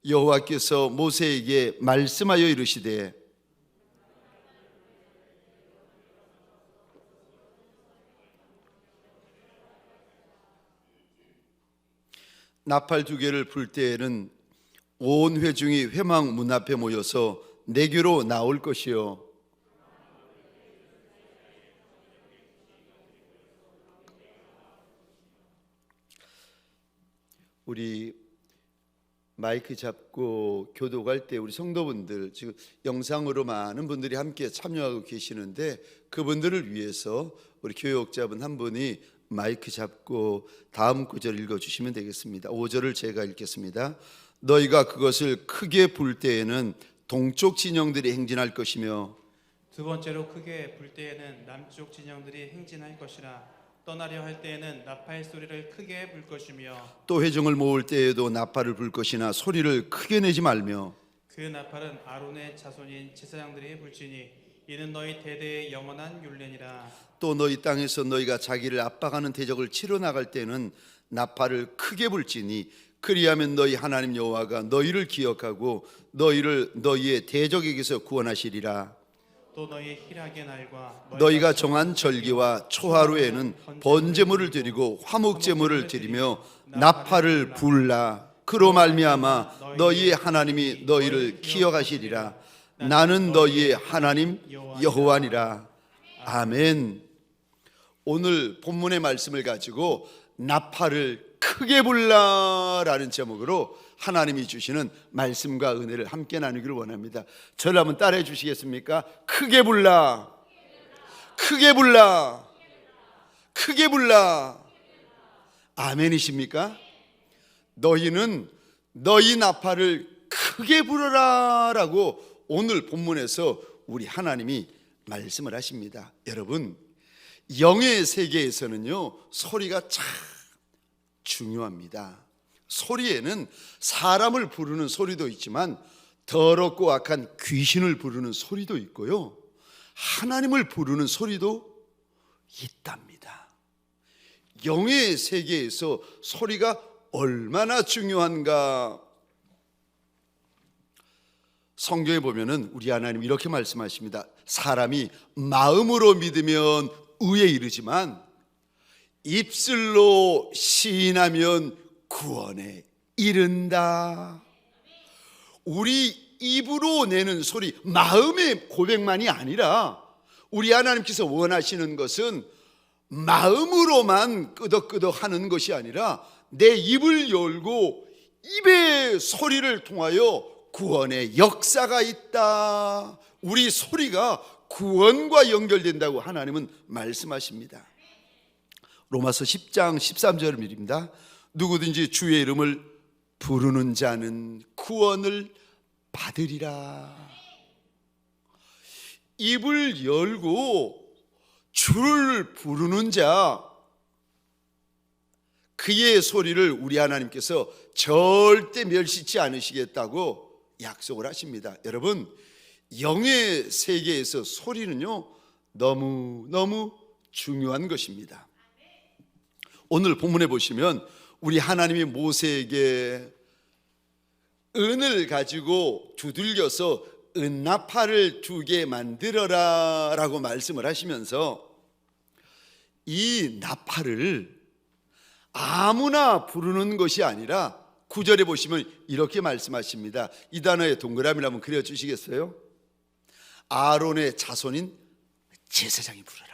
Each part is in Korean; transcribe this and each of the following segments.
여호와께서 모세에게 말씀하여 이르시되 나팔 2개를 불 때에는 온 회중이 회막 문 앞에 모여서 내게로 나올 것이요 우리 마이크 잡고 교도갈 때 우리 성도분들 지금 영상으로 많은 분들이 함께 참여하고 계시는데 그분들을 위해서 우리 교역자분 한 분이 마이크 잡고 다음 구절 읽어주시면 되겠습니다. 5절을 제가 읽겠습니다. 너희가 그것을 크게 불 때에는 동쪽 진영들이 행진할 것이며 두 번째로 크게 불 때에는 남쪽 진영들이 행진할 것이라 떠나려 할 때에는 나팔 소리를 크게 불 것이며 또 회중을 모을 때에도 나팔을 불 것이나 소리를 크게 내지 말며 그 나팔은 아론의 자손인 제사장들이 불지니 이는 너희 대대의 영원한 율례니라. 또 너희 땅에서 너희가 자기를 압박하는 대적을 치러 나갈 때는 나팔을 크게 불지니 그리하면 너희 하나님 여호와가 너희를 기억하고 너희를 너희의 대적에게서 구원하시리라. 또 너희 희락의 날과 너희가 정한 절기와 초하루에는 번제물을 드리고 화목제물을 드리며 나팔을 불라. 그로 말미암아 너희의 하나님이 너희를 기억하시리라. 나는 너희의 하나님 여호와니라. 아멘. 오늘 본문의 말씀을 가지고 나팔을 크게 불라라는 제목으로 하나님이 주시는 말씀과 은혜를 함께 나누기를 원합니다. 저를 한번 따라해 주시겠습니까? 크게 불라, 크게 불라, 크게 불라. 아멘이십니까? 너희는 너희 나팔을 크게 불어라 라고 오늘 본문에서 우리 하나님이 말씀을 하십니다. 여러분, 영의 세계에서는요 소리가 참 중요합니다. 소리에는 사람을 부르는 소리도 있지만 더럽고 악한 귀신을 부르는 소리도 있고요, 하나님을 부르는 소리도 있답니다. 영의 세계에서 소리가 얼마나 중요한가. 성경에 보면은 우리 하나님 이렇게 말씀하십니다. 사람이 마음으로 믿으면 의에 이르지만 입술로 시인하면 구원에 이른다. 우리 입으로 내는 소리, 마음의 고백만이 아니라 우리 하나님께서 원하시는 것은 마음으로만 끄덕끄덕 하는 것이 아니라 내 입을 열고 입의 소리를 통하여 구원의 역사가 있다. 우리 소리가 구원과 연결된다고 하나님은 말씀하십니다. 로마서 10장 13절입니다. 누구든지 주의 이름을 부르는 자는 구원을 받으리라. 입을 열고 주를 부르는 자, 그의 소리를 우리 하나님께서 절대 멸시치 않으시겠다고 약속을 하십니다. 여러분, 영의 세계에서 소리는요 너무 중요한 것입니다. 오늘 본문에 보시면 우리 하나님이 모세에게 은을 가지고 두들겨서 은나팔을 2개 만들어라 라고 말씀을 하시면서 이 나팔을 아무나 부르는 것이 아니라 9절에 보시면 이렇게 말씀하십니다. 이 단어에 동그라미를 한번 그려주시겠어요? 아론의 자손인 제사장이 부르라.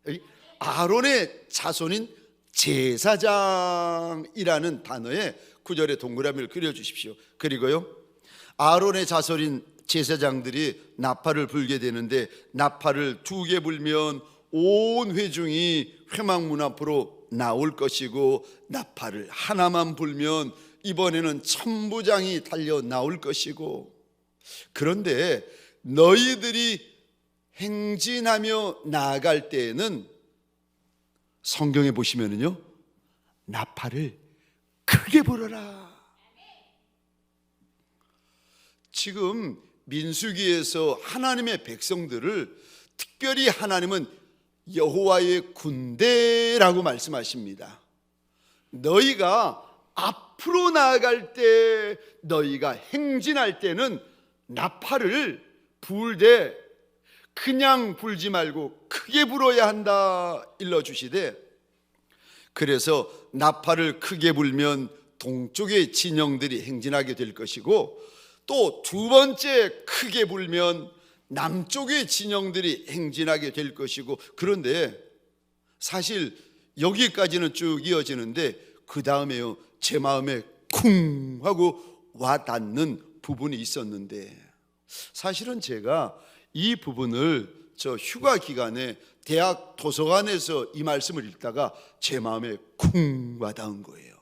여기 아론의 자손인 제사장이라는 단어에 9절에 동그라미를 그려주십시오. 그리고요, 아론의 자손인 제사장들이 나팔을 불게 되는데 나팔을 2개 불면 온 회중이 회막문 앞으로 나올 것이고 나팔을 하나만 불면 이번에는 천부장이 달려 나올 것이고, 그런데 너희들이 행진하며 나아갈 때에는 성경에 보시면은요 나팔을 크게 불어라. 지금 민수기에서 하나님의 백성들을 특별히 하나님은 여호와의 군대라고 말씀하십니다. 너희가 앞으로 나아갈 때, 너희가 행진할 때는 나팔을 불되 그냥 불지 말고 크게 불어야 한다 일러주시되, 그래서 나팔을 크게 불면 동쪽의 진영들이 행진하게 될 것이고, 또 두 번째 크게 불면 남쪽의 진영들이 행진하게 될 것이고, 그런데 사실 여기까지는 쭉 이어지는데 그 다음에요, 제 마음에 쿵 하고 와닿는 부분이 있었는데, 사실은 제가 이 부분을 저 휴가 기간에 대학 도서관에서 이 말씀을 읽다가 제 마음에 쿵 와닿은 거예요.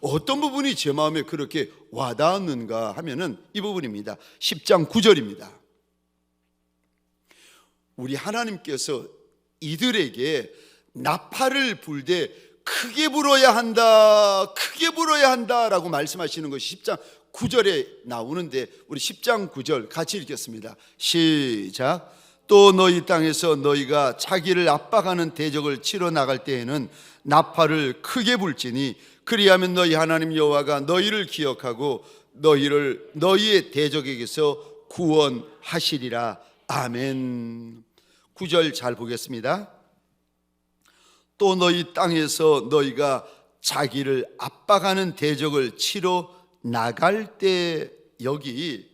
어떤 부분이 제 마음에 그렇게 와닿았는가 하면은 이 부분입니다. 10장 9절입니다. 우리 하나님께서 이들에게 나팔을 불되 크게 불어야 한다, 크게 불어야 한다라고 말씀하시는 것이 10장 9절에 나오는데, 우리 10장 9절 같이 읽겠습니다. 시작. 또 너희 땅에서 너희가 자기를 압박하는 대적을 치러 나갈 때에는 나팔을 크게 불지니 그리하면 너희 하나님 여호와가 너희를 기억하고 너희를 너희의 대적에게서 구원하시리라. 아멘. 9절 잘 보겠습니다. 또 너희 땅에서 너희가 자기를 압박하는 대적을 치러 나갈 때, 여기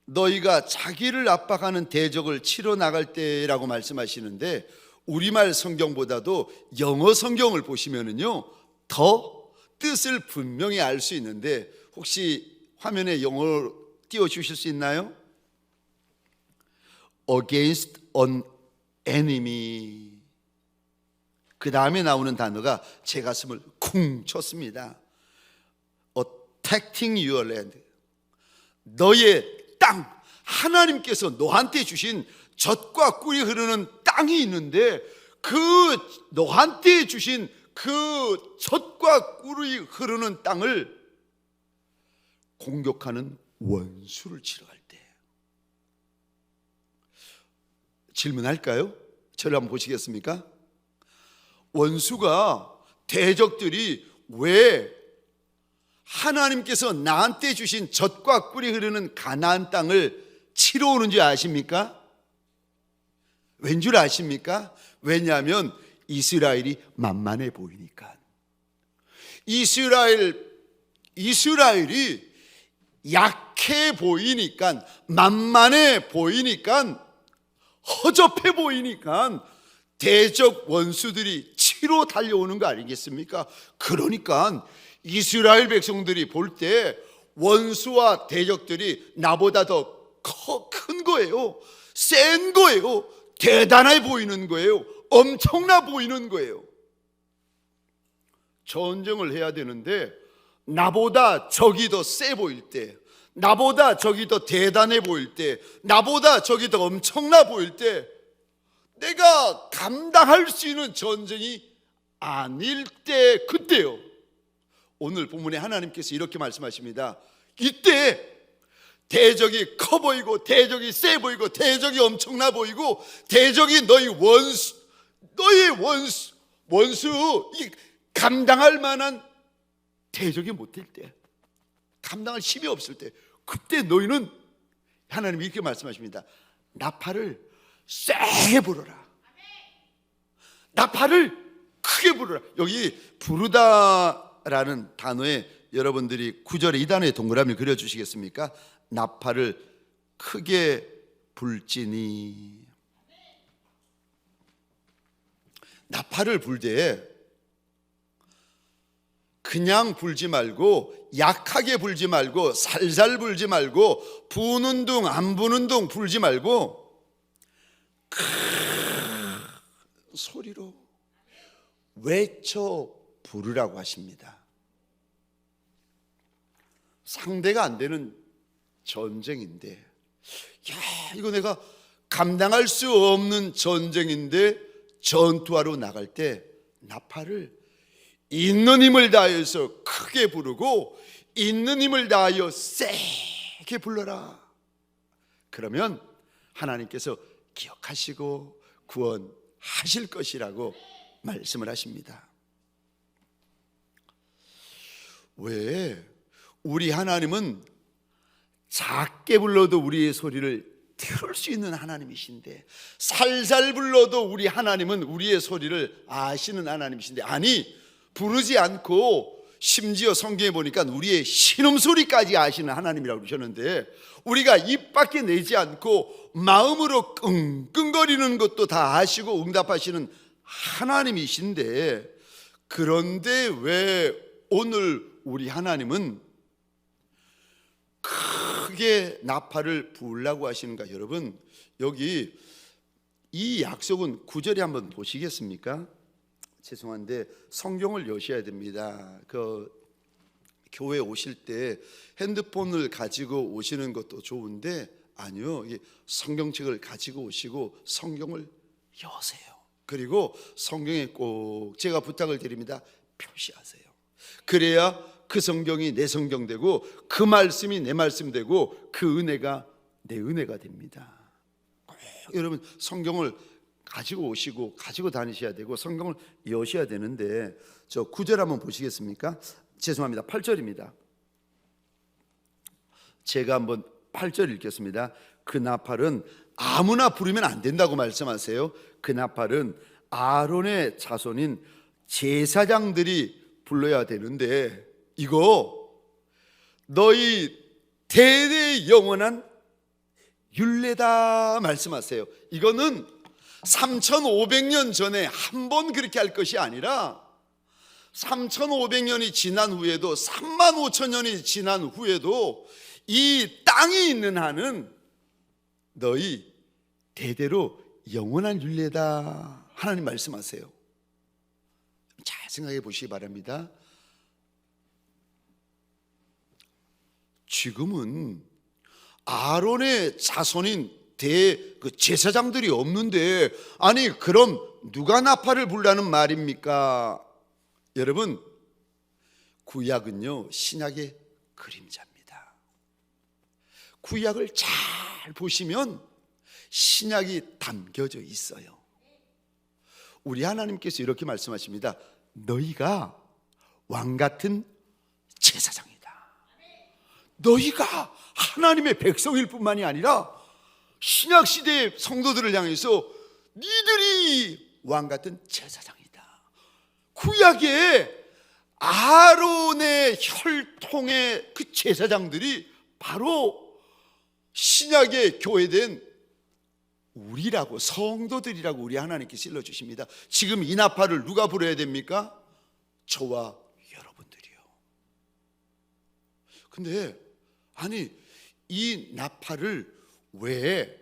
너희가 자기를 압박하는 대적을 치러 나갈 때라고 말씀하시는데, 우리말 성경보다도 영어 성경을 보시면은요 더 뜻을 분명히 알 수 있는데, 혹시 화면에 영어로 띄워 주실 수 있나요? Against an enemy. 그 다음에 나오는 단어가 제 가슴을 쿵 쳤습니다. Attacking your land. 너의 땅, 하나님께서 너한테 주신 젖과 꿀이 흐르는 땅이 있는데, 그 너한테 주신 그 젖과 꿀이 흐르는 땅을 공격하는 원수를 치러 갈 때. 질문할까요? 저를 한번 보시겠습니까? 원수가, 대적들이 왜 하나님께서 나한테 주신 젖과 꿀이 흐르는 가나안 땅을 치러 오는지 아십니까? 왠 줄 아십니까? 왜냐하면 이스라엘이 만만해 보이니까. 이스라엘이 약해 보이니까, 만만해 보이니까, 허접해 보이니까 대적 원수들이 치러 달려오는 거 아니겠습니까? 그러니까 이스라엘 백성들이 볼 때 원수와 대적들이 나보다 더 큰 거예요. 센 거예요. 대단해 보이는 거예요. 엄청나 보이는 거예요. 전쟁을 해야 되는데 나보다 적이 더 세 보일 때, 나보다 적이 더 대단해 보일 때, 나보다 적이 더 엄청나 보일 때, 내가 감당할 수 있는 전쟁이 아닐 때, 그때요. 오늘 본문에 하나님께서 이렇게 말씀하십니다. 이때 대적이 커 보이고, 대적이 세 보이고, 대적이 엄청나 보이고, 대적이 너희 원수, 이 감당할 만한 대적이 못 될 때, 감당할 힘이 없을 때, 그때 너희는, 하나님이 이렇게 말씀하십니다. 나팔을 세게 불어라. 나팔을 크게 불어라. 여기 부르다라는 단어에 여러분들이 9절에 이 단어에 동그라미 그려주시겠습니까? 나팔을 크게 불지니. 나팔을 불 때 그냥 불지 말고, 약하게 불지 말고, 살살 불지 말고, 부는 둥 안 부는 둥 불지 말고, 큰 소리로 외쳐 부르라고 하십니다. 상대가 안 되는 전쟁인데, 야, 이거 내가 감당할 수 없는 전쟁인데 전투하러 나갈 때 나팔을 있는 힘을 다해서 크게 부르고, 있는 힘을 다하여 세게 불러라. 그러면 하나님께서 기억하시고 구원하실 것이라고 말씀을 하십니다. 왜? 우리 하나님은 작게 불러도 우리의 소리를 들을 수 있는 하나님이신데, 살살 불러도 우리 하나님은 우리의 소리를 아시는 하나님이신데, 아니 부르지 않고 심지어 성경에 보니까 우리의 신음소리까지 아시는 하나님이라고 그러셨는데, 우리가 입 밖에 내지 않고 마음으로 끙끙거리는 것도 다 아시고 응답하시는 하나님이신데, 그런데 왜 오늘 우리 하나님은 크게 나팔을 부으려고 하시는가? 여러분, 여기 이 약속은 9절에 한번 보시겠습니까? 죄송한데 성경을 여셔야 됩니다. 그 교회 오실 때 핸드폰을 가지고 오시는 것도 좋은데, 아니요, 성경책을 가지고 오시고 성경을 여세요. 그리고 성경에 꼭 제가 부탁을 드립니다. 표시하세요. 그래야 그 성경이 내 성경 되고, 그 말씀이 내 말씀 되고, 그 은혜가 내 은혜가 됩니다. 여러분, 성경을 가지고 오시고 가지고 다니셔야 되고 성경을 여셔야 되는데, 저 9절 한번 보시겠습니까? 죄송합니다. 8절입니다. 제가 한번 8절 읽겠습니다. 그 나팔은 아무나 부르면 안 된다고 말씀하세요. 그 나팔은 아론의 자손인 제사장들이 불러야 되는데, 이거 너희 대대 영원한 율례다 말씀하세요. 이거는 3500년 전에 한 번 그렇게 할 것이 아니라 3500년이 지난 후에도 35000년이 지난 후에도 이 땅이 있는 한은 너희 대대로 영원한 율례다 하나님 말씀하세요. 잘 생각해 보시기 바랍니다. 지금은 아론의 자손인 그 제사장들이 없는데, 아니 그럼 누가 나팔을 불라는 말입니까? 여러분, 구약은요 신약의 그림자입니다. 구약을 잘 보시면 신약이 담겨져 있어요. 우리 하나님께서 이렇게 말씀하십니다. 너희가 왕 같은 제사장이다. 너희가 하나님의 백성일 뿐만이 아니라 신약 시대의 성도들을 향해서 니들이 왕 같은 제사장이다. 구약에 아론의 혈통의 그 제사장들이 바로 신약의 교회된 우리라고, 성도들이라고 우리 하나님께서 일러주십니다. 지금 이 나팔을 누가 불어야 됩니까? 저와 여러분들이요. 근데 아니 이 나팔을 왜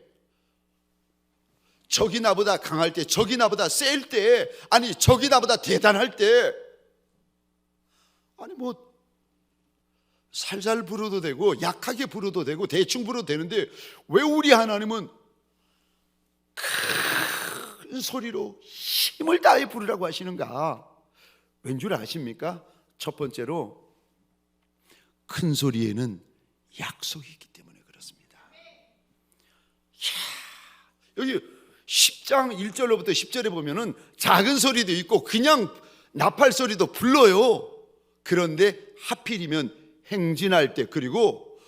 적이 나보다 강할 때, 적이 나보다 셀 때, 아니 적이 나보다 대단할 때, 아니 뭐 살살 불어도 되고 약하게 불어도 되고 대충 불어도 되는데, 왜 우리 하나님은 큰 소리로 힘을 다해 부르라고 하시는가? 왠 줄 아십니까? 첫 번째로 큰 소리에는 약속이 있기 때문에 그렇습니다. 여기 10장 1절로부터 10절에 보면은 작은 소리도 있고 그냥 나팔 소리도 불러요. 그런데 하필이면 행진할 때, 그리고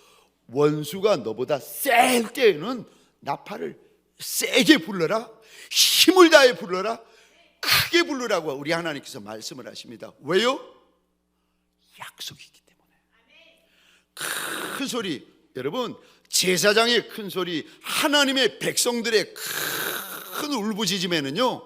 원수가 너보다 셀 때에는 나팔을 세게 불러라, 힘을 다해 불러라, 크게 부르라고 우리 하나님께서 말씀을 하십니다. 왜요? 약속이 있기 때문에. 큰 소리, 여러분 제사장의 큰 소리, 하나님의 백성들의 큰 울부짖음에는요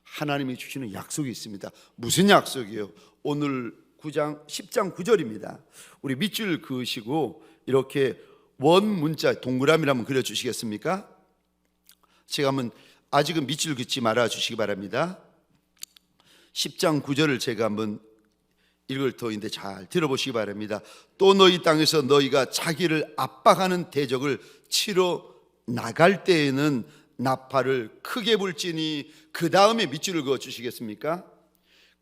하나님이 주시는 약속이 있습니다. 무슨 약속이에요? 오늘 10장 9절입니다. 우리 밑줄 그으시고 이렇게 원 문자 동그라미를 한번 그려주시겠습니까? 제가 한번, 아직은 밑줄 긋지 말아 주시기 바랍니다. 10장 9절을 제가 한번 읽을 터인데 잘 들어보시기 바랍니다. 또 너희 땅에서 너희가 자기를 압박하는 대적을 치러 나갈 때에는 나팔을 크게 불지니, 그 다음에 밑줄을 그어 주시겠습니까?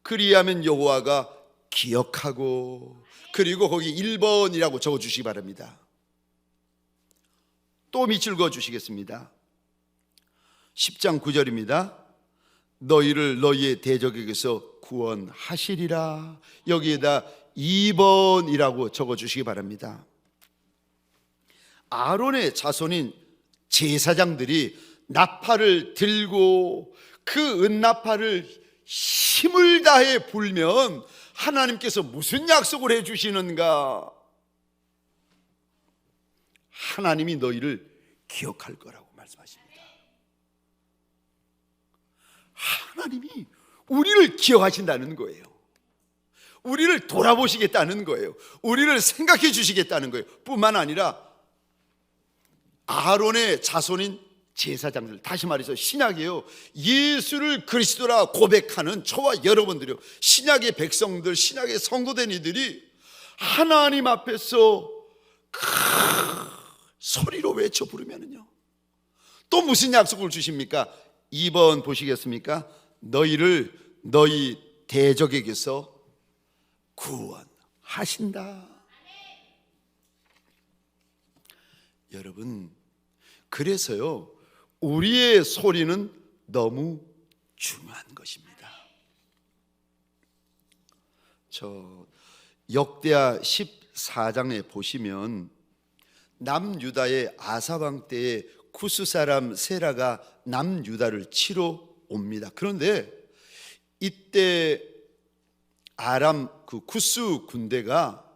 그리하면 여호와가 기억하고, 그리고 거기 1번이라고 적어 주시기 바랍니다. 또 밑줄 그어 주시겠습니다. 10장 9절입니다. 너희를 너희의 대적에게서 구원하시리라. 여기에다 2번이라고 적어주시기 바랍니다. 아론의 자손인 제사장들이 나팔을 들고 그 은나팔을 힘을 다해 불면 하나님께서 무슨 약속을 해주시는가? 하나님이 너희를 기억할 거라고 말씀하십니다. 하나님이 우리를 기억하신다는 거예요. 우리를 돌아보시겠다는 거예요. 우리를 생각해 주시겠다는 거예요. 뿐만 아니라 아론의 자손인 제사장들, 다시 말해서 신약이에요. 예수를 그리스도라 고백하는 저와 여러분들이요, 신약의 백성들, 신약의 성도된 이들이 하나님 앞에서 소리로 외쳐 부르면은요, 또 무슨 약속을 주십니까? 2번 보시겠습니까? 너희를 너희 대적에게서 구원하신다. 여러분, 그래서요, 우리의 소리는 너무 중요한 것입니다. 저 역대하 14장에 보시면 남유다의 아사왕 때에 쿠스 사람 세라가 남유다를 치러 옵니다. 그런데 이때 아람 그 쿠스 군대가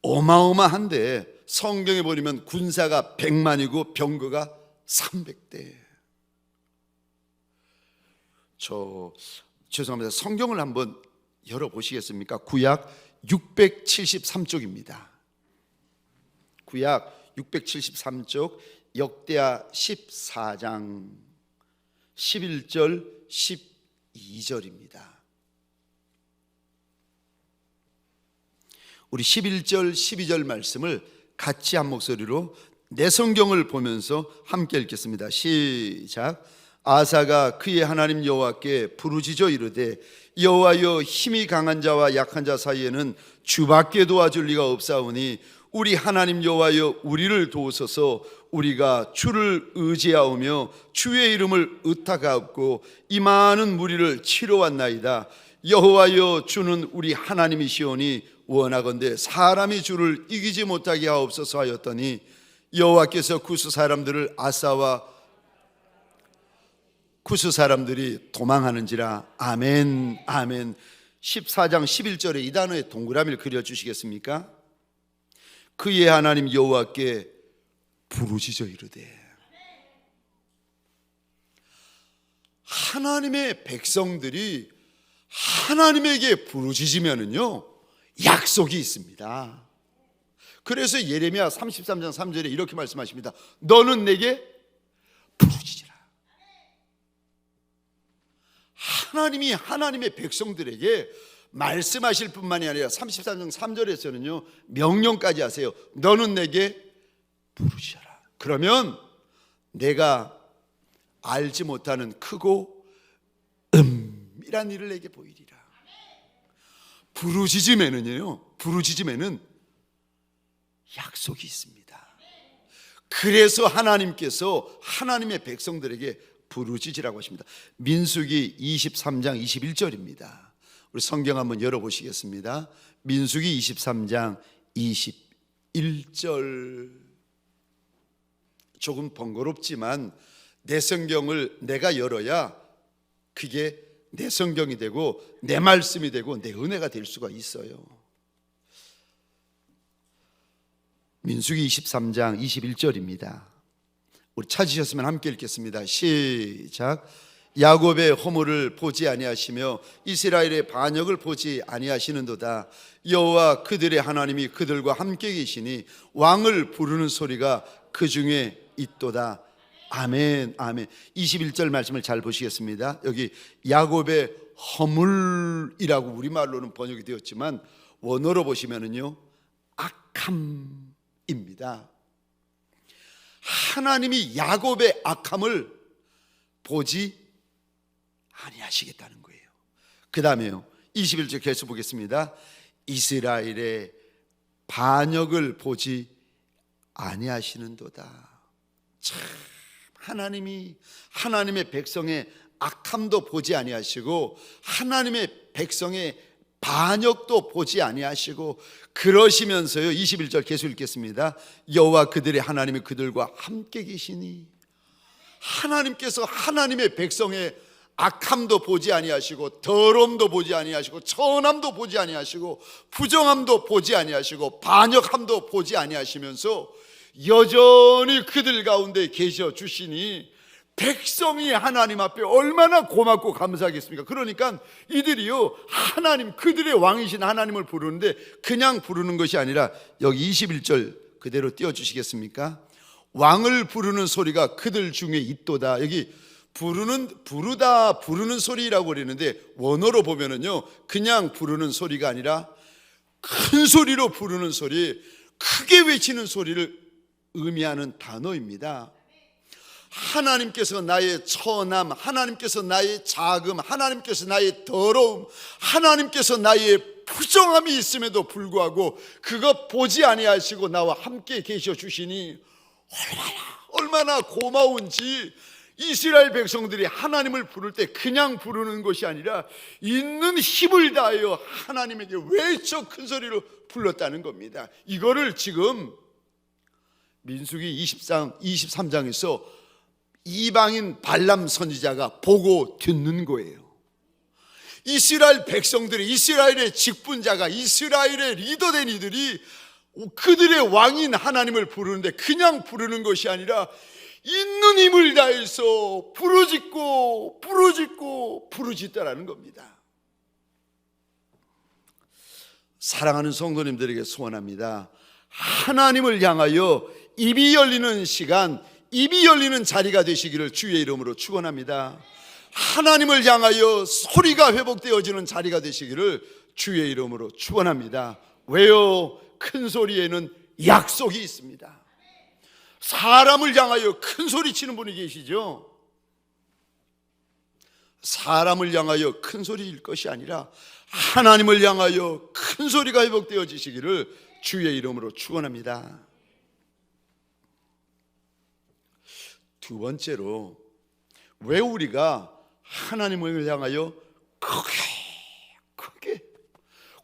어마어마한데 성경에 보면 군사가 100만이고 병거가 300대. 죄송합니다. 성경을 한번 열어보시겠습니까? 구약 673쪽입니다. 구약 673쪽 역대하 14장 11절 12절입니다. 우리 11절 12절 말씀을 같이 한 목소리로 내 성경을 보면서 함께 읽겠습니다. 시작. 아사가 그의 하나님 여호와께 부르짖어 이르되 여호와여, 힘이 강한 자와 약한 자 사이에는 주밖에 도와줄 리가 없사오니 우리 하나님 여호와여, 우리를 도우소서. 우리가 주를 의지하오며 주의 이름을 의탁하옵고 이 많은 무리를 치러 왔나이다. 여호와여, 주는 우리 하나님이시오니 원하건대 사람이 주를 이기지 못하게 하옵소서 하였더니 여호와께서 쿠스 사람들을 아사와 쿠스 사람들이 도망하는지라. 아멘, 아멘. 14장 11절에 이 단어에 동그라미를 그려주시겠습니까? 그의 하나님 여호와께 부르짖어 이르되. 하나님의 백성들이 하나님에게 부르짖으면은요, 약속이 있습니다. 그래서 예레미야 33장 3절에 이렇게 말씀하십니다. 너는 내게 부르짖으라. 하나님이 하나님의 백성들에게 말씀하실 뿐만이 아니라 33장 3절에서는요, 명령까지 하세요. 너는 내게 부르짖어라. 그러면 내가 알지 못하는 크고 은밀한 일을 내게 보이리라. 부르짖음에는 약속이 있습니다. 그래서 하나님께서 하나님의 백성들에게 부르짖으라고 하십니다. 민수기 23장 21절입니다. 우리 성경 한번 열어보시겠습니다. 민수기 23장 21절. 조금 번거롭지만 내 성경을 내가 열어야 그게 내 성경이 되고 내 말씀이 되고 내 은혜가 될 수가 있어요. 민수기 23장 21절입니다. 우리 찾으셨으면 함께 읽겠습니다. 시작. 야곱의 허물을 보지 아니하시며 이스라엘의 반역을 보지 아니하시는도다. 여호와 그들의 하나님이 그들과 함께 계시니 왕을 부르는 소리가 그 중에 있도다. 아멘, 아멘. 21절 말씀을 잘 보시겠습니다. 여기 야곱의 허물이라고 우리말로는 번역이 되었지만 원어로 보시면은요, 악함입니다. 하나님이 야곱의 악함을 보지 아니하시겠다는 거예요. 그 다음에요, 21절 계속 보겠습니다. 이스라엘의 반역을 보지 아니하시는도다. 참, 하나님이 하나님의 백성의 악함도 보지 아니하시고 하나님의 백성의 반역도 보지 아니하시고 그러시면서요, 21절 계속 읽겠습니다. 여호와 그들의 하나님이 그들과 함께 계시니, 하나님께서 하나님의 백성의 악함도 보지 아니하시고 더러움도 보지 아니하시고 천함도 보지 아니하시고 부정함도 보지 아니하시고 반역함도 보지 아니하시면서 여전히 그들 가운데 계셔 주시니 백성이 하나님 앞에 얼마나 고맙고 감사하겠습니까? 그러니까 이들이요, 하나님, 그들의 왕이신 하나님을 부르는데 그냥 부르는 것이 아니라, 여기 21절 그대로 띄워주시겠습니까? 왕을 부르는 소리가 그들 중에 있도다. 여기 부르다, 부르는 소리라고 그러는데 원어로 보면은요, 그냥 부르는 소리가 아니라 큰 소리로 부르는 소리, 크게 외치는 소리를 의미하는 단어입니다. 하나님께서 나의 처남, 하나님께서 나의 자금, 하나님께서 나의 더러움, 하나님께서 나의 부정함이 있음에도 불구하고 그것 보지 아니하시고 나와 함께 계셔 주시니 얼마나 고마운지, 이스라엘 백성들이 하나님을 부를 때 그냥 부르는 것이 아니라 있는 힘을 다하여 하나님에게 외쳐 큰 소리로 불렀다는 겁니다. 이거를 지금 민수기 23장에서 이방인 발람 선지자가 보고 듣는 거예요. 이스라엘 백성들이, 이스라엘의 직분자가, 이스라엘의 리더된 이들이 그들의 왕인 하나님을 부르는데 그냥 부르는 것이 아니라 있는 힘을 다해서 부르짖고 부르짖고 부르짖다라는 겁니다. 사랑하는 성도님들에게 소원합니다. 하나님을 향하여 입이 열리는 시간, 입이 열리는 자리가 되시기를 주의 이름으로 축원합니다. 하나님을 향하여 소리가 회복되어지는 자리가 되시기를 주의 이름으로 축원합니다. 왜요? 큰 소리에는 약속이 있습니다. 사람을 향하여 큰 소리 치는 분이 계시죠? 사람을 향하여 큰 소리일 것이 아니라 하나님을 향하여 큰 소리가 회복되어지시기를 주의 이름으로 축원합니다. 두 번째로, 왜 우리가 하나님을 향하여 크게,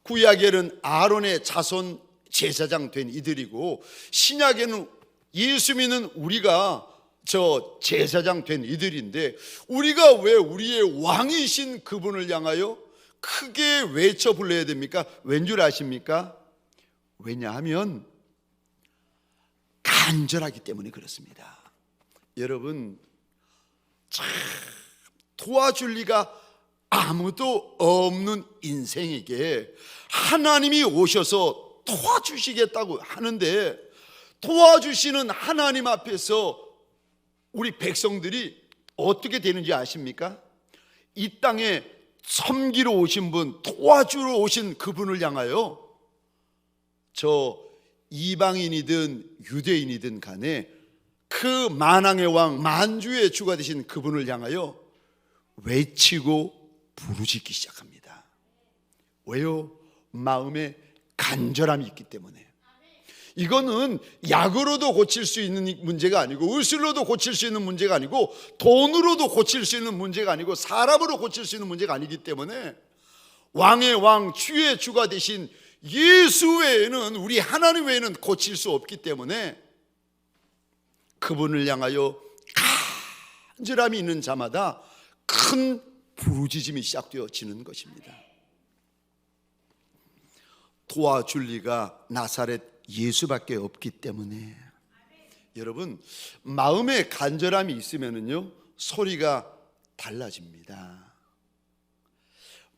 구약에는 아론의 자손 제사장 된 이들이고 신약에는 예수 믿는 우리가 저 제사장 된 이들인데, 우리가 왜 우리의 왕이신 그분을 향하여 크게 외쳐 불러야 됩니까? 왠 줄 아십니까? 왜냐하면 간절하기 때문에 그렇습니다. 여러분, 참 도와줄 리가 아무도 없는 인생에게 하나님이 오셔서 도와주시겠다고 하는데, 도와주시는 하나님 앞에서 우리 백성들이 어떻게 되는지 아십니까? 이 땅에 섬기러 오신 분, 도와주러 오신 그분을 향하여 저 이방인이든 유대인이든 간에 그 만왕의 왕, 만주의 주가 되신 그분을 향하여 외치고 부르짖기 시작합니다. 왜요? 마음에 간절함이 있기 때문에. 이거는 약으로도 고칠 수 있는 문제가 아니고, 의술로도 고칠 수 있는 문제가 아니고, 돈으로도 고칠 수 있는 문제가 아니고, 사람으로 고칠 수 있는 문제가 아니기 때문에 왕의 왕, 주의 주가 되신 예수 외에는, 우리 하나님 외에는 고칠 수 없기 때문에 그분을 향하여 간절함이 있는 자마다 큰 부르짖음이 시작되어지는 것입니다. 도와줄 리가 나사렛 예수밖에 없기 때문에. 여러분, 마음에 간절함이 있으면은요, 소리가 달라집니다.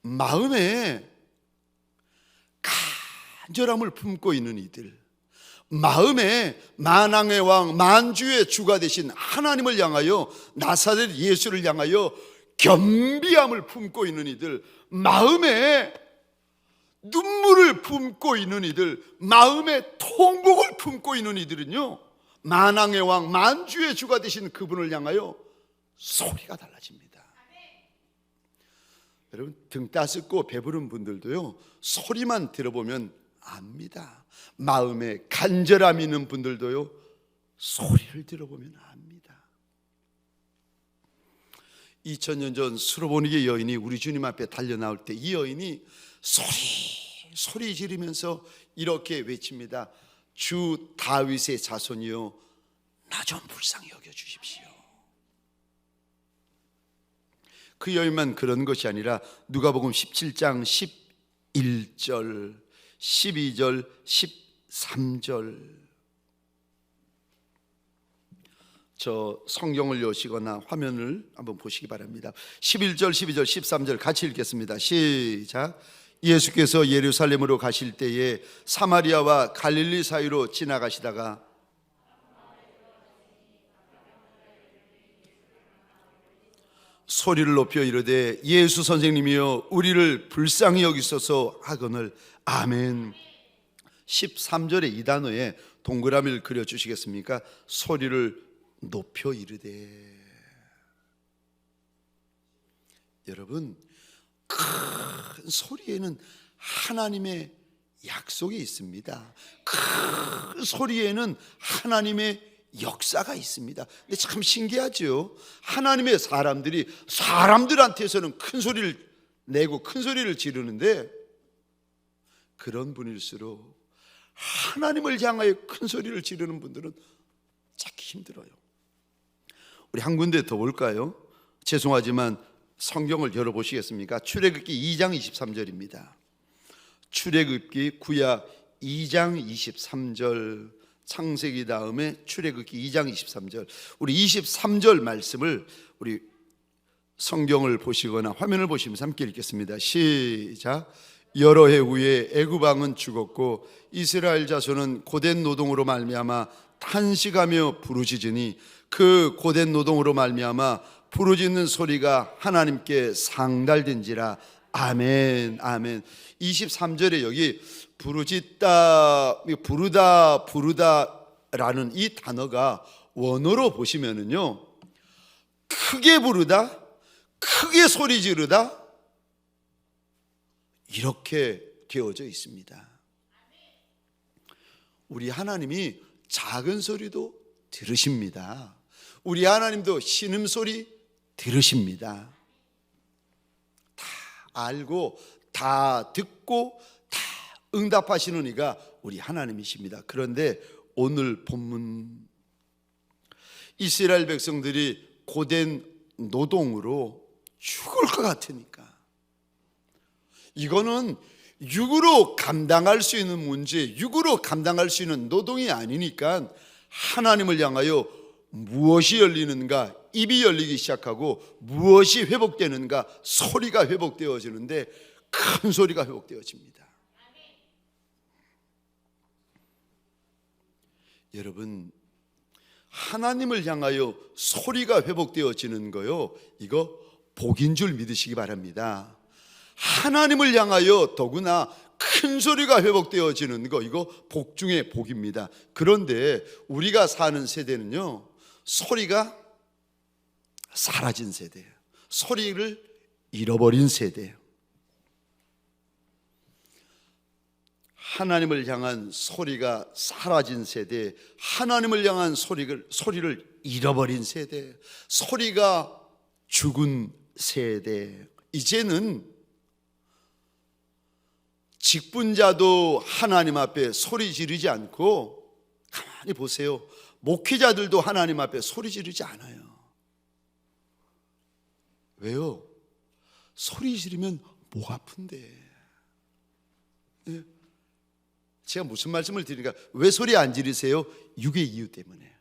마음에 간절함을 품고 있는 이들, 마음에 만왕의 왕, 만주의 주가 되신 하나님을 향하여, 나사렛 예수를 향하여 겸비함을 품고 있는 이들, 마음에 눈물을 품고 있는 이들, 마음에 통곡을 품고 있는 이들은요, 만왕의 왕, 만주의 주가 되신 그분을 향하여 소리가 달라집니다. 여러분, 등 따숩고 배부른 분들도요, 소리만 들어보면 압니다. 마음에 간절함이 있는 분들도요, 소리를 들어보면 압니다. 2000년 전 수로보니게 여인이 우리 주님 앞에 달려 나올 때 이 여인이 소리 지르면서 이렇게 외칩니다. 주 다윗의 자손이여, 나 좀 불쌍히 여겨 주십시오. 그 여인만 그런 것이 아니라 누가복음 17장 11절, 12절, 13절, 저 성경을 여시거나 화면을 한번 보시기 바랍니다. 11절, 12절, 13절 같이 읽겠습니다. 시작. 예수께서 예루살렘으로 가실 때에 사마리아와 갈릴리 사이로 지나가시다가 소리를 높여 이르되 예수 선생님이여 우리를 불쌍히 여기소서 하거늘. 아멘. 13절의 이 단어에 동그라미를 그려주시겠습니까? 소리를 높여 이르되. 여러분, 큰 소리에는 하나님의 약속이 있습니다. 큰 소리에는 하나님의 역사가 있습니다. 근데 참 신기하죠. 하나님의 사람들한테서는 큰 소리를 내고 큰 소리를 지르는데, 그런 분일수록 하나님을 향하여 큰 소리를 지르는 분들은 찾기 힘들어요. 우리 한 군데 더 볼까요? 죄송하지만 성경을 열어보시겠습니까? 출애굽기 2장 23절입니다. 출애굽기 구약 2장 23절, 창세기 다음에 출애굽기 2장 23절. 우리 23절 말씀을 우리 성경을 보시거나 화면을 보시면서 함께 읽겠습니다. 시작. 여러 해 후에 애굽 왕은 죽었고 이스라엘 자손은 고된 노동으로 말미암아 탄식하며 부르짖으니 그 고된 노동으로 말미암아 부르짖는 소리가 하나님께 상달된지라. 아멘. 아멘. 23절에 여기 부르짖다, 부르다라는 이 단어가 원어로 보시면은요, 크게 부르다, 크게 소리 지르다, 이렇게 되어져 있습니다. 우리 하나님이 작은 소리도 들으십니다. 우리 하나님도 신음소리 들으십니다. 다 알고 다 듣고 다 응답하시는 이가 우리 하나님이십니다. 그런데 오늘 본문, 이스라엘 백성들이 고된 노동으로 죽을 것 같으니까, 이거는 육으로 감당할 수 있는 문제, 육으로 감당할 수 있는 노동이 아니니까 하나님을 향하여 무엇이 열리는가, 입이 열리기 시작하고 무엇이 회복되는가, 소리가 회복되어지는데 큰 소리가 회복되어집니다. 여러분, 하나님을 향하여 소리가 회복되어지는 거요, 이거 복인 줄 믿으시기 바랍니다. 하나님을 향하여 더구나 큰 소리가 회복되어지는 거, 이거 복 중에 복입니다. 그런데 우리가 사는 세대는요, 소리가 사라진 세대예요. 소리를 잃어버린 세대예요. 하나님을 향한 소리가 사라진 세대, 하나님을 향한 소리를 잃어버린 세대, 소리가 죽은 세대. 이제는 직분자도 하나님 앞에 소리 지르지 않고, 가만히 보세요, 목회자들도 하나님 앞에 소리 지르지 않아요. 왜요? 소리 지르면 목 아픈데. 네. 제가 무슨 말씀을 드리니까, 왜 소리 안 지르세요? 육의 이유 때문에.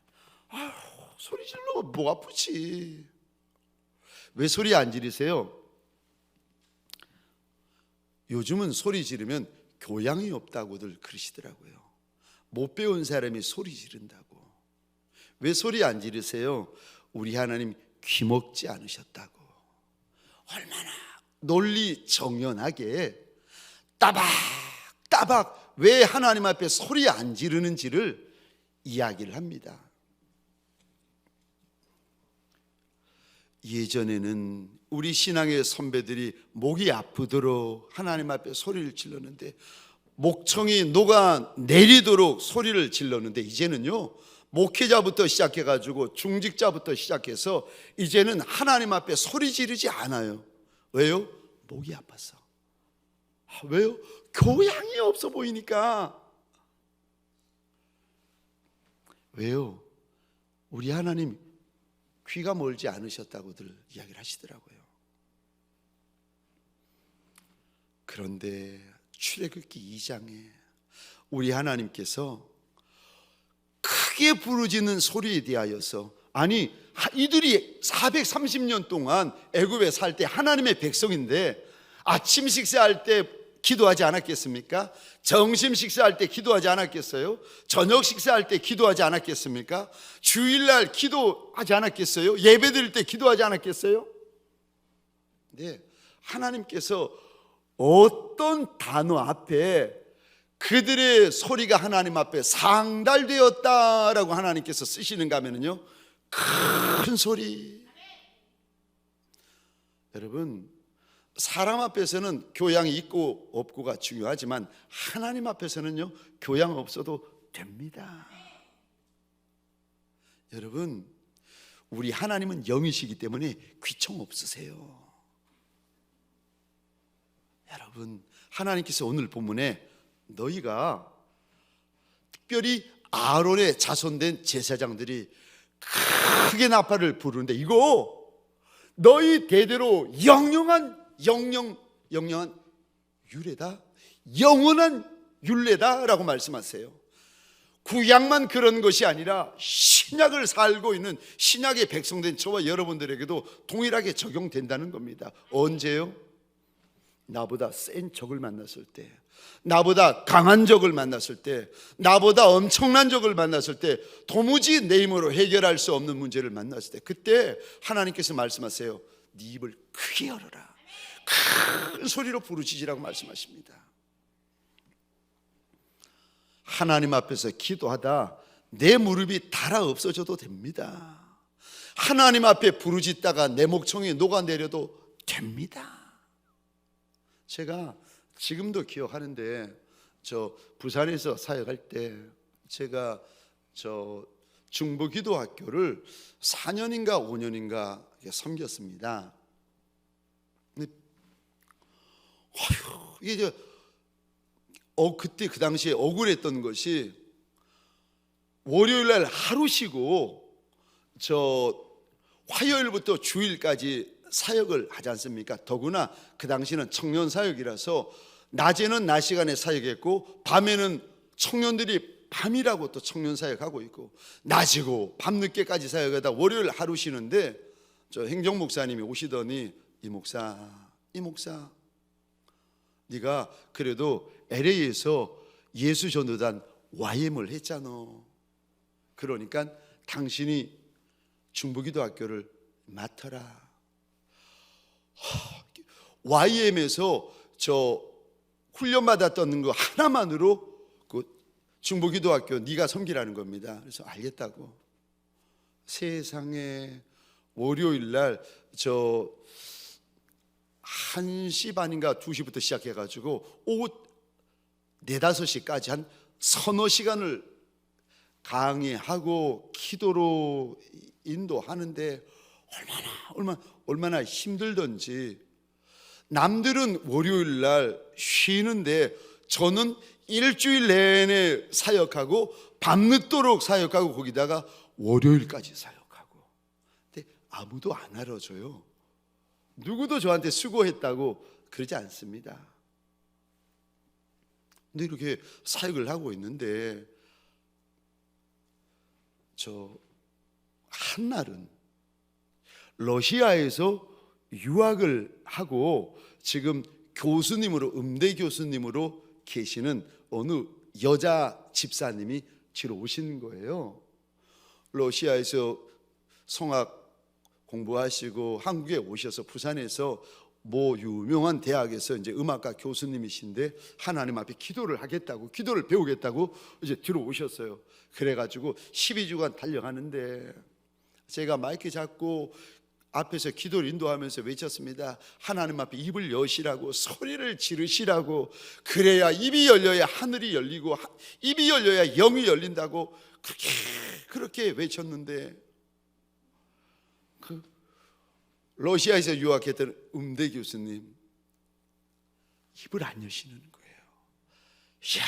아유, 소리 지르면 목 아프지. 왜 소리 안 지르세요? 요즘은 소리 지르면 교양이 없다고들 그러시더라고요. 못 배운 사람이 소리 지른다고. 왜 소리 안 지르세요? 우리 하나님 귀먹지 않으셨다고. 얼마나 논리 정연하게 따박 왜 하나님 앞에 소리 안 지르는지를 이야기를 합니다. 예전에는 우리 신앙의 선배들이 목이 아프도록 하나님 앞에 소리를 질렀는데, 목청이 녹아 내리도록 소리를 질렀는데, 이제는요, 목회자부터 시작해가지고 중직자부터 시작해서 이제는 하나님 앞에 소리 지르지 않아요. 왜요? 목이 아파서. 왜요? 교양이 없어 보이니까. 왜요? 우리 하나님 귀가 멀지 않으셨다고들 이야기를 하시더라고요. 그런데 출애굽기 2장에 우리 하나님께서 크게 부르짖는 소리에 대하여서, 아니 이들이 430년 동안 애굽에 살 때 하나님의 백성인데 아침 식사할 때 기도하지 않았겠습니까? 점심 식사할 때 기도하지 않았겠어요? 저녁 식사할 때 기도하지 않았겠습니까? 주일날 기도하지 않았겠어요? 예배 드릴 때 기도하지 않았겠어요? 네, 하나님께서 어떤 단어 앞에 그들의 소리가 하나님 앞에 상달되었다라고 하나님께서 쓰시는가 하면요, 큰 소리. 여러분, 사람 앞에서는 교양이 있고 없고가 중요하지만 하나님 앞에서는요, 교양 없어도 됩니다. 여러분, 우리 하나님은 영이시기 때문에 귀청 없으세요. 여러분, 하나님께서 오늘 본문에 너희가, 특별히 아론의 자손된 제사장들이 크게 나팔을 부르는데, 이거 너희 대대로 영영한 유래다, 영원한 율례다라고 말씀하세요. 구약만 그런 것이 아니라 신약을 살고 있는 신약의 백성된 저와 여러분들에게도 동일하게 적용된다는 겁니다. 언제요? 나보다 센 적을 만났을 때, 나보다 강한 적을 만났을 때, 나보다 엄청난 적을 만났을 때, 도무지 내 힘으로 해결할 수 없는 문제를 만났을 때, 그때 하나님께서 말씀하세요. 네 입을 크게 열어라, 큰 소리로 부르짖으라고 말씀하십니다. 하나님 앞에서 기도하다 내 무릎이 닳아 없어져도 됩니다. 하나님 앞에 부르짖다가 내 목청이 녹아내려도 됩니다. 제가 지금도 기억하는데, 저 부산에서 사역할 때 제가 저 중부기도학교를 4년인가 5년인가 섬겼습니다. 근데 이게 그때 그 당시에 억울했던 것이, 월요일날 하루 쉬고 저 화요일부터 주일까지 사역을 하지 않습니까? 더구나 그 당시는 청년 사역이라서 낮에는 낮 시간에 사역했고 밤에는 청년들이 밤이라고 또 청년 사역하고 있고, 낮이고 밤늦게까지 사역하다 월요일 하루 쉬는데 저 행정 목사님이 오시더니, 이 목사 네가 그래도 LA에서 예수전도단 YM을 했잖아. 그러니까 당신이 중부기도학교를 맡아라. YM에서 저 훈련받았던 거 하나만으로 그 중부기도학교 네가 섬기라는 겁니다. 그래서 알겠다고. 세상에, 월요일날 저 1시 반인가 2시부터 시작해가지고 오후 4, 5시까지 한 서너 시간을 강의하고 기도로 인도하는데 얼마나 힘들던지. 남들은 월요일 날 쉬는데 저는 일주일 내내 사역하고 밤늦도록 사역하고 거기다가 월요일까지 사역하고. 근데 아무도 안 알아줘요. 누구도 저한테 수고했다고 그러지 않습니다. 근데 이렇게 사역을 하고 있는데 저 한날은 러시아에서 유학을 하고 지금 교수님으로, 음대 교수님으로 계시는 어느 여자 집사님이 지러 오신 거예요. 러시아에서 성악 공부하시고 한국에 오셔서 부산에서 뭐 유명한 대학에서 이제 음악과 교수님이신데 하나님 앞에 기도를 하겠다고, 기도를 배우겠다고 이제 들어오셨어요. 그래가지고 12주간 달려가는데 제가 마이크 잡고 앞에서 기도를 인도하면서 외쳤습니다. 하나님 앞에 입을 여시라고, 소리를 지르시라고. 그래야 입이 열려야 하늘이 열리고 입이 열려야 영이 열린다고 그렇게 그렇게 외쳤는데 그 러시아에서 유학했던 음대 교수님 입을 안 여시는 거예요. 이야,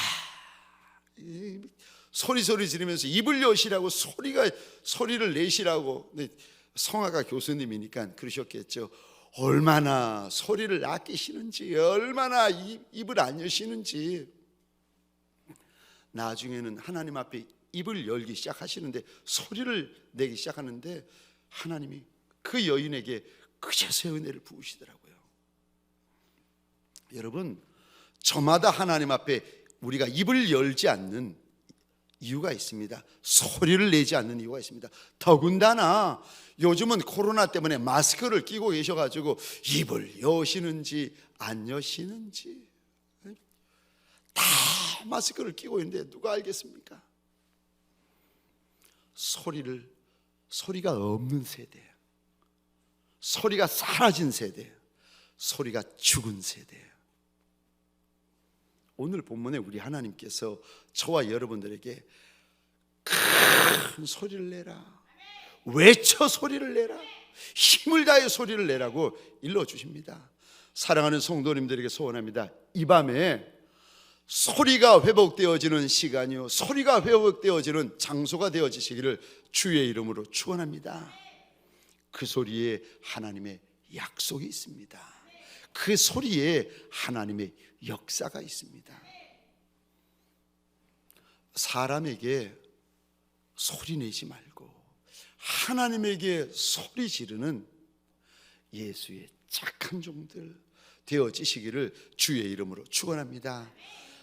소리 지르면서 입을 여시라고 소리를 내시라고. 성악가 교수님이니까 그러셨겠죠. 얼마나 소리를 아끼시는지, 얼마나 입을 안 여시는지. 나중에는 하나님 앞에 입을 열기 시작하시는데, 소리를 내기 시작하는데 하나님이 그 여인에게 그제서야 은혜를 부으시더라고요. 여러분, 저마다 하나님 앞에 우리가 입을 열지 않는 이유가 있습니다. 소리를 내지 않는 이유가 있습니다. 더군다나 요즘은 코로나 때문에 마스크를 끼고 계셔가지고 입을 여시는지 안 여시는지 다 마스크를 끼고 있는데 누가 알겠습니까? 소리가 없는 세대, 소리가 사라진 세대, 소리가 죽은 세대. 오늘 본문에 우리 하나님께서 저와 여러분들에게 큰 소리를 내라, 외쳐 소리를 내라, 힘을 다해 소리를 내라고 일러주십니다. 사랑하는 성도님들에게 소원합니다. 이 밤에 소리가 회복되어지는 시간이요, 소리가 회복되어지는 장소가 되어지시기를 주의 이름으로 축원합니다. 그 소리에 하나님의 약속이 있습니다. 그 소리에 하나님의 역사가 있습니다. 사람에게 소리 내지 말고 하나님에게 소리 지르는 예수의 착한 종들 되어지시기를 주의 이름으로 축원합니다.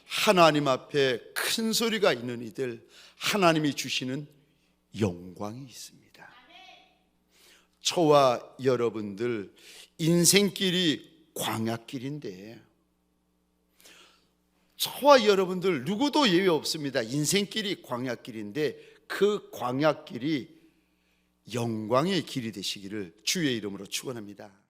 하나님 앞에 큰 소리가 있는 이들, 하나님이 주시는 영광이 있습니다. 저와 여러분들 인생길이 광야길인데, 저와 여러분들 누구도 예외 없습니다. 인생길이 광야길인데 그 광야길이 영광의 길이 되시기를 주의 이름으로 축원합니다.